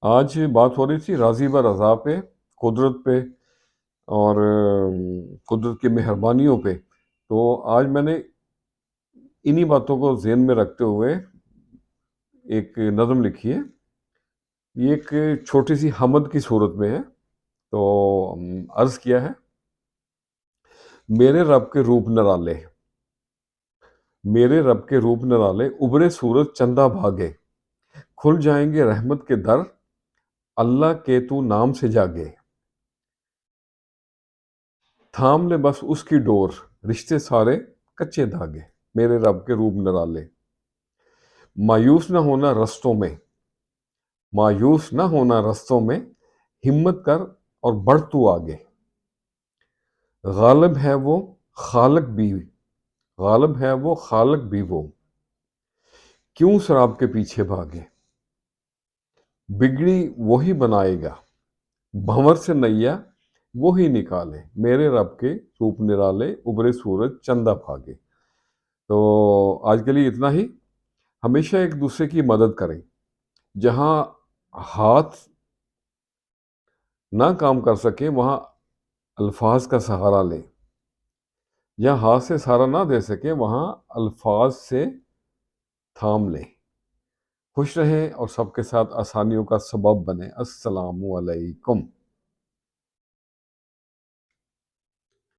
آج بات ہو رہی تھی راضی بر رضا پہ، قدرت پہ، اور قدرت کی مہربانیوں پہ۔ تو آج میں نے انہی باتوں کو ذہن میں رکھتے ہوئے ایک نظم لکھی ہے۔ یہ ایک چھوٹی سی حمد کی صورت میں ہے۔ تو عرض کیا ہے: میرے رب کے روپ نرالے، میرے رب کے روپ نرالے، ابرے سورج چندہ بھاگے، کھل جائیں گے رحمت کے در، اللہ کے تو نام سے جاگے، تھام لے بس اس کی ڈور، رشتے سارے کچے دھاگے۔ میرے رب کے روپ نرالے، مایوس نہ ہونا رستوں میں، مایوس نہ ہونا رستوں میں، ہمت کر اور بڑھ تو آگے، غالب ہے وہ خالق بھی، غالب ہے وہ خالق بھی وہ، کیوں سراب کے پیچھے بھاگے، بگڑی وہی بنائے گا، بھنور سے نیا وہی نکالے، میرے رب کے روپ نرالے، ابرے سورج چندہ بھاگے۔ تو آج کے لیے اتنا ہی۔ ہمیشہ ایک دوسرے کی مدد کریں۔ جہاں ہاتھ نہ کام کر سکیں وہاں الفاظ کا سہارا لیں، جہاں ہاتھ سے سہارا نہ دے سکیں وہاں الفاظ سے تھام لیں۔ خوش رہیں اور سب کے ساتھ آسانیوں کا سبب بنیں۔ السلام علیکم۔